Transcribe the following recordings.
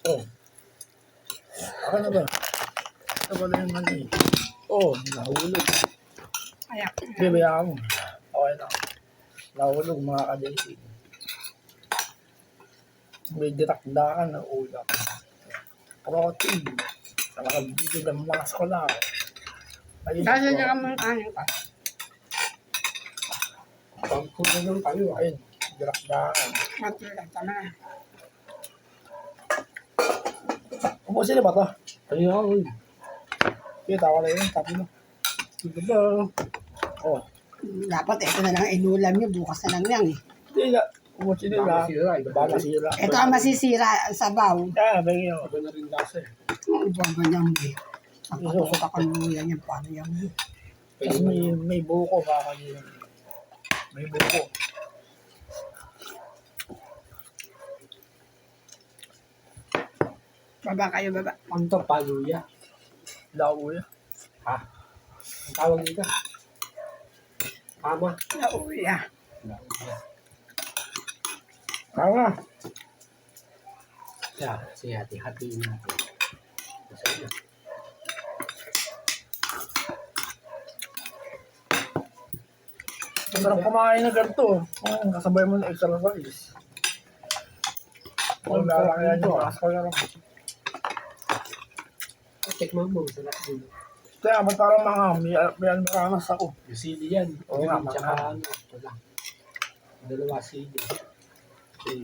Oh, ako na ba? Ito pala yung ano eh. Oh, nahulog. Ayak. Bibaya mo. Okay lang. Nahulog mga kadesi. May ditakdakan na ulam. Protein. Nakabigil ng mga skolar. Ayun. Kasi niya kami kanin ka. Pagpuno lang kayo. Ayun. Ditakdakan. Matulad ka na. Umusin na ba ito? Ayun ako. Kita ko na yun. Tapi mo. Ito ba? Oh. Dapat ito na lang inulam niyo. Bukas na lang yan eh. Hindi na. Umusin nila. Baka sira. Ito ang masisira sa baw. Ah, bagay yun. Iba na rin lasa eh. Iba ba niyan eh. Ang patukaluyan yan. Paano yan? Tapos may buko baka yun. May buko. Baba kayo, baba. Ang to, paluya. Lauya. Ha? Ang tawag dito? Tama. Nauya. Lauya. Tama. Kaya, sige, hati-hatiin natin. Kasi na. Masarap kumain na ganito. Kasabay mo na exercise. Kung lalaki yan yung asko na lang. Tikman mo, sarap din. Kaya ba't parang mga may almaranas ako. Yung sili yan. Oo nga, Tsaka mga- ano, wala. Dalawa sili. Okay.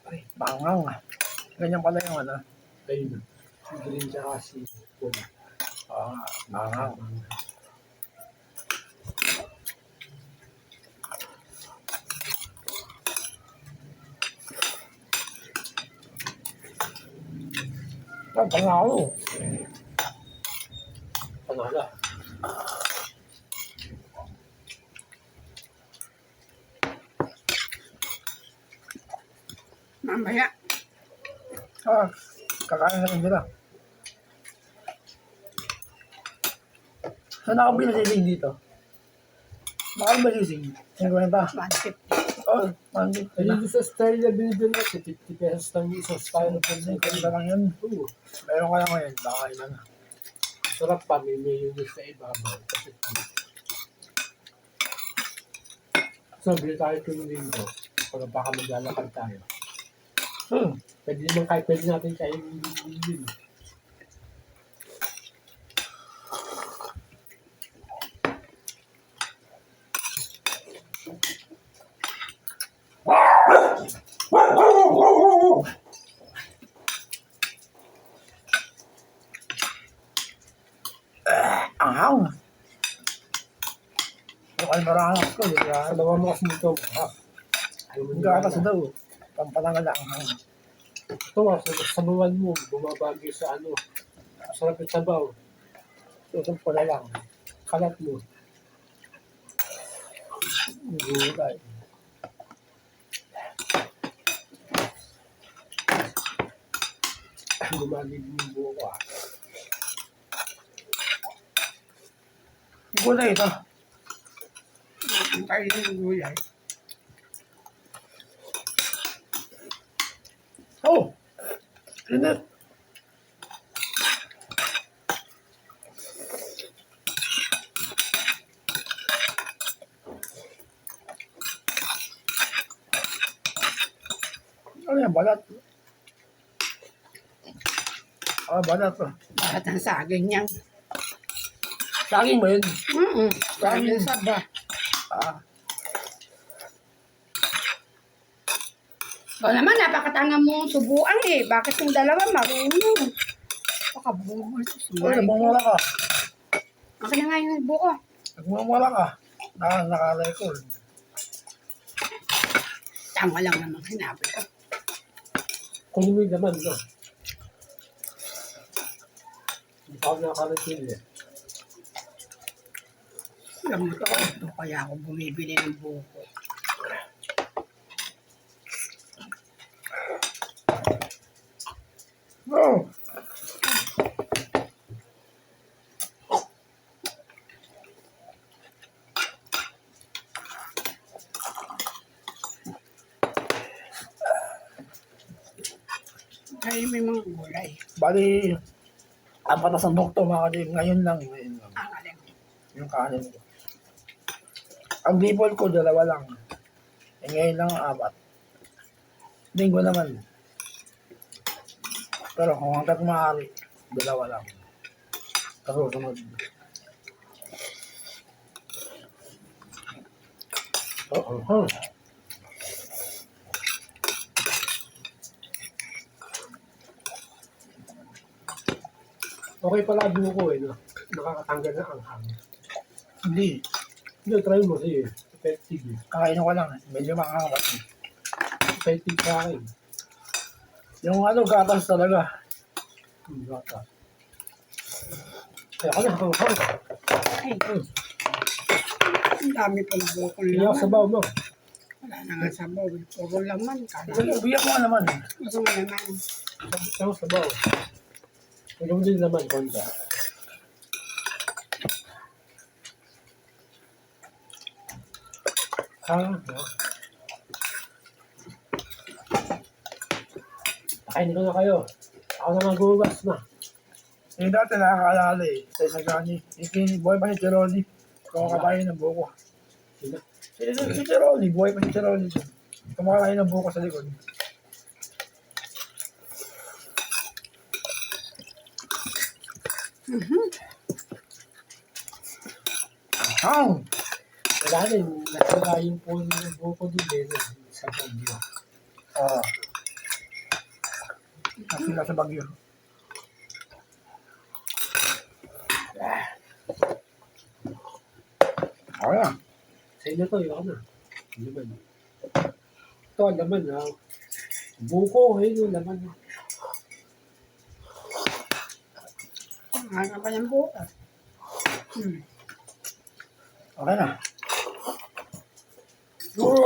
Ay, bangang ah. Ganyan pala yung ano. Ayun. Green tsaka sili. Wala. Bangang. Ay, panalo. Panalo. Mamaya. Kakain na rin sila. Saan ako binasising dito? Bakal ba sising? 50. 150. Oh, mandi. Ayun sa style na binibili natin, 50 pesos lang yung isang style. Ganda lang yun. Oo. Meron ka lang ngayon. Baka ilan na. Sarap pa, may mayonnaise sa ibabaw. Kasi, so, bili tayo tuloy dito. Pag baka maglalakad tayo. Pwede naman kahit pwede natin kayo yun. Anghang. Yung almaranas ko, di ba? Sa lawa mo kasi nito, Yung gatas daw. Pampalangala anghang. ito nga, sa buwan mo, bumabagay sa ano. Sarap yung sabaw. Susok ko na lang. Kalat mo. Gulay. Gumagig yung buo ko ah. Gulay ito. Ang kayo ng gulay. Oh! Init. Ano yan? Balat. Balat to. Bakit ang saging yan? Saging ba yun? Saging saba. O naman, napakatanga mong subuan eh. Bakit yung dalawa marunong? Baka bumol. Uy, nagmamala ka. Akin na nga yung buko. Nagmamala ka. Naka-record. Tama lang naman sinabi ko. Kung may laman, no? Hindi pa ako nakakarating eh. Alam mo to, ito kaya ako bumibili ng buko. Oh! Ay, may mga gulay. Bali, apat na sandok to mga kadim. Ngayon lang. Ang alam. Yung kanin ko. Ang default ko, 2 lang. Eh, ngayon lang 4. Linggo naman. Pero kung hanggat maaari, 2 lang. Kasunod. Oo. Okay pala buko eh, no? Nakakatanggal na ang hangin. Hindi. Hindi, try mo kasi effective eh. Kakainin ko lang. Medyo makakapat. Effective sa akin. Yung gatas talaga. Gata. Kaya ka na, hang-hang. Ay, ang dami pang bukol Kaya laman. sa baw mo. Wala na nga sabaw. Puro laman. Ubiyak mo naman. Gusto mo naman. Kaya sa baw. Huwag mo din naman, konta. Pakainin ko na kayo. Ako na magugas na. Yung dati nakakaalala eh. Sa Isagani. Yung buhay pa si Tiroli. Kumakabayan ng buko. Sino? Si Tiroli. Buhay pa si Tiroli. Kumakabayan ng buko sa likod. Ang! Wala rin. Nasira yung puno ng buko din eh. Sa bagyo. Oo. Nasila sa Bagyo. Okay na. Sa inyo to, yun na. Laman. Ito, laman ha. Buko, yun yung laman. Ang pa ng bukas. Okay na.